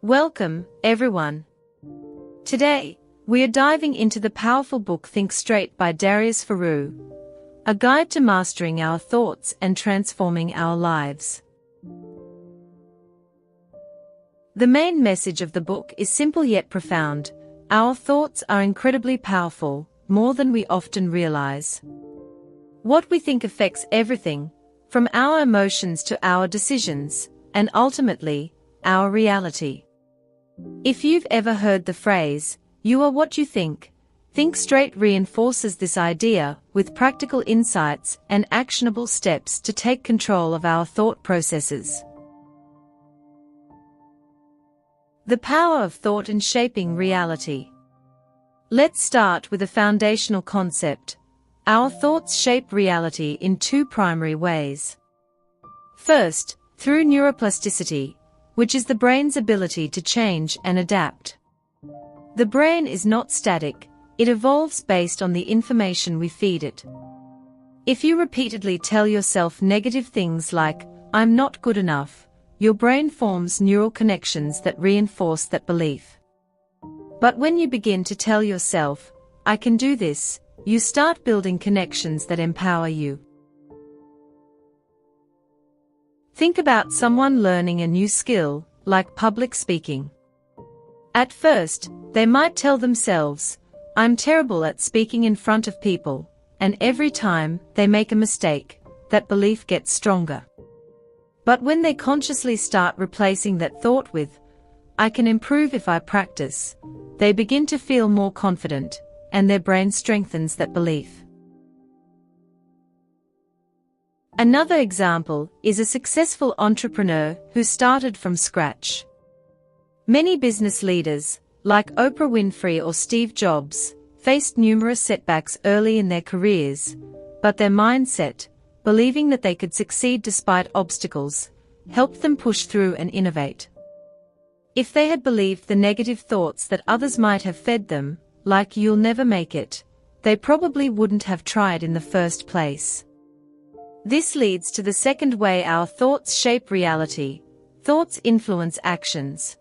Welcome, everyone. Today, we are diving into the powerful book Think Straight by Darius Faroo, a guide to mastering our thoughts and transforming our lives. The main message of the book is simple yet profound. Our thoughts are incredibly powerful, more than we often realize. What we think affects everything, from our emotions to our decisions, and ultimately, our reality. If you've ever heard the phrase, "You are what you think," Think Straight reinforces this idea with practical insights and actionable steps to take control of our thought processes. The power of thought in shaping reality. Let's start with a foundational concept. Our thoughts shape reality in two primary ways. First, through neuroplasticity, which is the brain's ability to change and adapt. The brain is not static, it evolves based on the information we feed it. If you repeatedly tell yourself negative things like, "I'm not good enough," your brain forms neural connections that reinforce that belief. But when you begin to tell yourself, "I can do this," you start building connections that empower you. Think about someone learning a new skill, like public speaking. At first, they might tell themselves, "I'm terrible at speaking in front of people," and every time they make a mistake, that belief gets stronger. But when they consciously start replacing that thought with, "I can improve if I practice," they begin to feel more confident, and their brain strengthens that belief. Another example is a successful entrepreneur who started from scratch. Many business leaders, like Oprah Winfrey or Steve Jobs, faced numerous setbacks early in their careers, but their mindset, believing that they could succeed despite obstacles, helped them push through and innovate. If they had believed the negative thoughts that others might have fed them, like "you'll never make it," they probably wouldn't have tried in the first place. This leads to the second way our thoughts shape reality. Thoughts influence actions.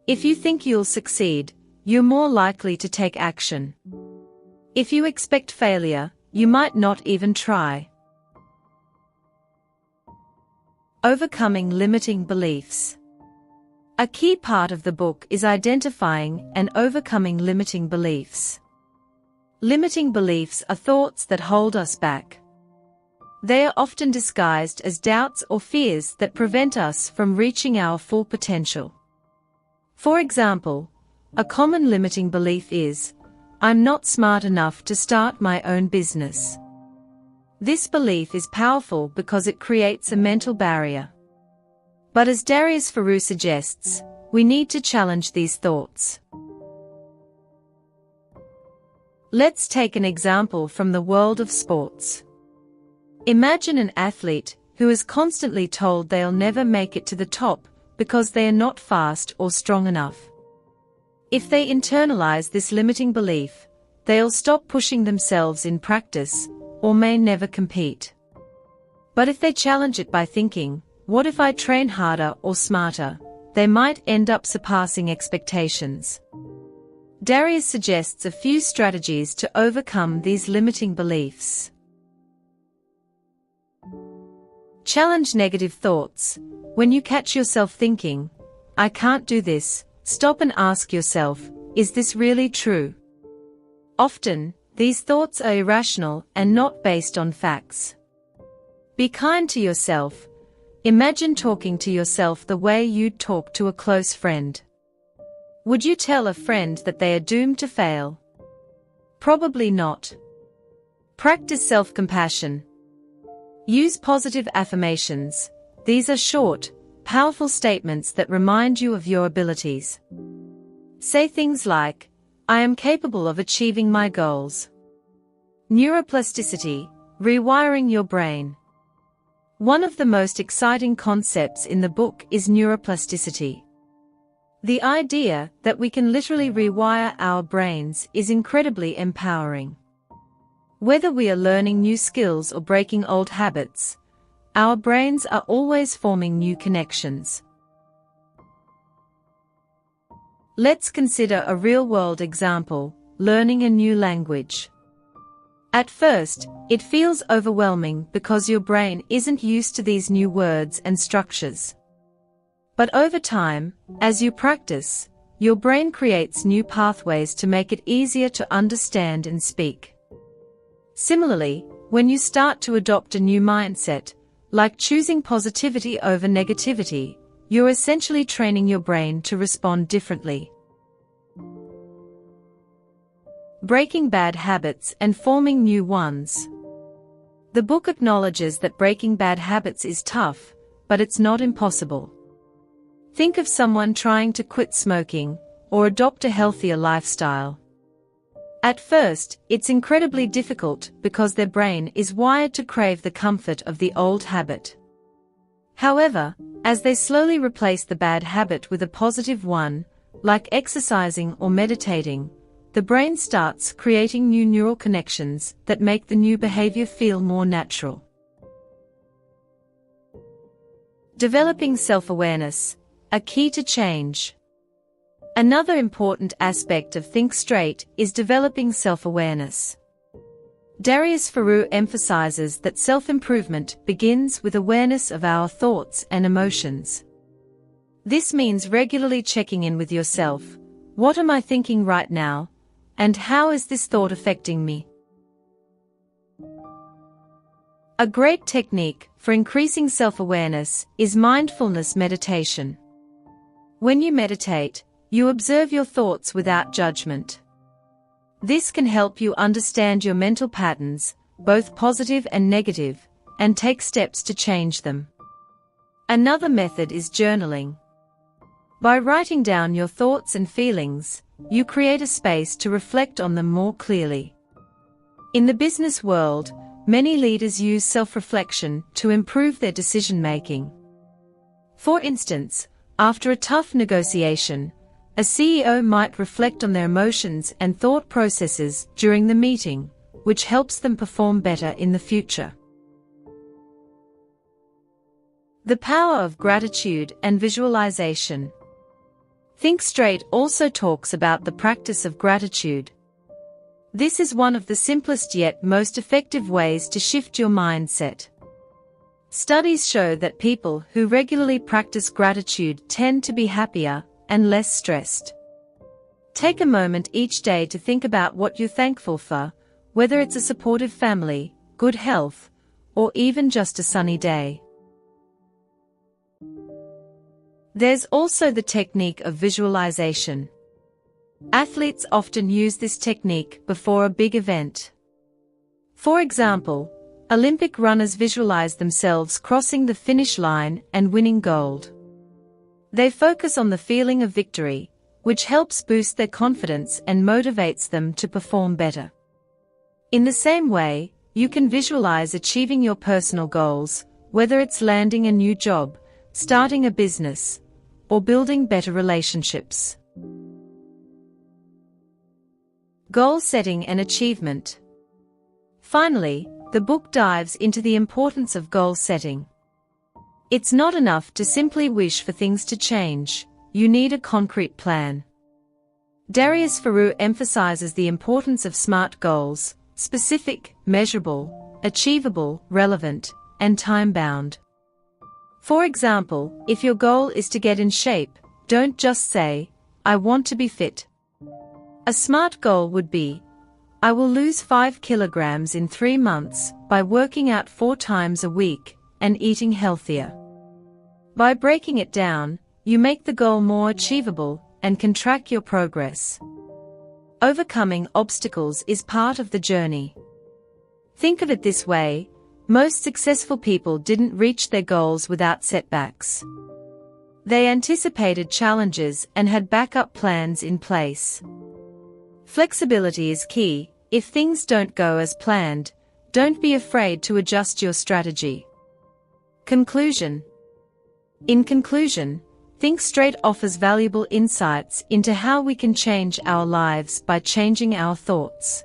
If you think you'll succeed, you're more likely to take action. If you expect failure, you might not even try. Overcoming limiting beliefs. A key part of the book is identifying and overcoming limiting beliefs. Limiting beliefs are thoughts that hold us back. They are often disguised as doubts or fears that prevent us from reaching our full potential. For example, a common limiting belief is, "I'm not smart enough to start my own business." This belief is powerful because it creates a mental barrier. But as Darius Faroo suggests, we need to challenge these thoughts. Let's take an example from the world of sports. Imagine an athlete who is constantly told they'll never make it to the top because they are not fast or strong enough. If they internalize this limiting belief, they'll stop pushing themselves in practice, or may never compete. But if they challenge it by thinking, "What if I train harder or smarter?" they might end up surpassing expectations. Darius suggests a few strategies to overcome these limiting beliefs. Challenge negative thoughts. When you catch yourself thinking, "I can't do this," stop and ask yourself, "Is this really true?" Often, these thoughts are irrational and not based on facts. Be kind to yourself. Imagine talking to yourself the way you'd talk to a close friend. Would you tell a friend that they are doomed to fail? Probably not. Practice self-compassion. Use positive affirmations. These are short, powerful statements that remind you of your abilities. Say things like, "I am capable of achieving my goals." Neuroplasticity, rewiring your brain. One of the most exciting concepts in the book is neuroplasticity. The idea that we can literally rewire our brains is incredibly empowering. Whether we are learning new skills or breaking old habits, our brains are always forming new connections. Let's consider a real-world example, learning a new language. At first, it feels overwhelming because your brain isn't used to these new words and structures. But over time, as you practice, your brain creates new pathways to make it easier to understand and speak. Similarly, when you start to adopt a new mindset, like choosing positivity over negativity, you're essentially training your brain to respond differently. Breaking bad habits and forming new ones. The book acknowledges that breaking bad habits is tough, but it's not impossible. Think of someone trying to quit smoking or adopt a healthier lifestyle. At first, it's incredibly difficult because their brain is wired to crave the comfort of the old habit. However, as they slowly replace the bad habit with a positive one, like exercising or meditating, the brain starts creating new neural connections that make the new behavior feel more natural. Developing self-awareness, a key to change. Another important aspect of Think Straight is developing self-awareness. Darius Faroo emphasizes that self-improvement begins with awareness of our thoughts and emotions. This means regularly checking in with yourself. What am I thinking right now? And how is this thought affecting me? A great technique for increasing self-awareness is mindfulness meditation. When you meditate, you observe your thoughts without judgment. This can help you understand your mental patterns, both positive and negative, and take steps to change them. Another method is journaling. By writing down your thoughts and feelings, you create a space to reflect on them more clearly. In the business world, many leaders use self-reflection to improve their decision-making. For instance, after a tough negotiation, a CEO might reflect on their emotions and thought processes during the meeting, which helps them perform better in the future. The power of gratitude and visualization. Think Straight also talks about the practice of gratitude. This is one of the simplest yet most effective ways to shift your mindset. Studies show that people who regularly practice gratitude tend to be happier and less stressed. Take a moment each day to think about what you're thankful for, whether it's a supportive family, good health, or even just a sunny day. There's also the technique of visualization. Athletes often use this technique before a big event. For example, Olympic runners visualize themselves crossing the finish line and winning gold. They focus on the feeling of victory, which helps boost their confidence and motivates them to perform better. In the same way, you can visualize achieving your personal goals, whether it's landing a new job, starting a business, or building better relationships. Goal setting and achievement. Finally, the book dives into the importance of goal setting. It's not enough to simply wish for things to change, you need a concrete plan. Darius Faroo emphasizes the importance of SMART goals: specific, measurable, achievable, relevant, and time-bound. For example, if your goal is to get in shape, don't just say, "I want to be fit." A SMART goal would be, "I will lose 5 kilograms in 3 months by working out 4 times a week and eating healthier." By breaking it down, you make the goal more achievable and can track your progress. Overcoming obstacles is part of the journey. Think of it this way: most successful people didn't reach their goals without setbacks. They anticipated challenges and had backup plans in place. Flexibility is key. If things don't go as planned, don't be afraid to adjust your strategy. Conclusion. In conclusion, Think Straight offers valuable insights into how we can change our lives by changing our thoughts.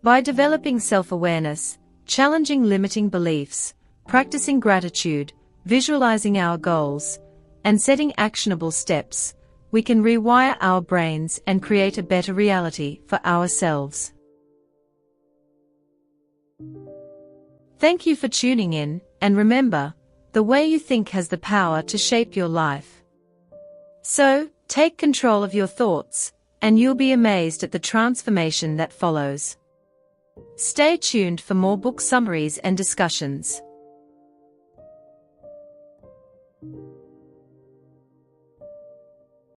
By developing self-awareness, challenging limiting beliefs, practicing gratitude, visualizing our goals, and setting actionable steps, we can rewire our brains and create a better reality for ourselves. Thank you for tuning in, and remember, the way you think has the power to shape your life. So, take control of your thoughts, and you'll be amazed at the transformation that follows. Stay tuned for more book summaries and discussions.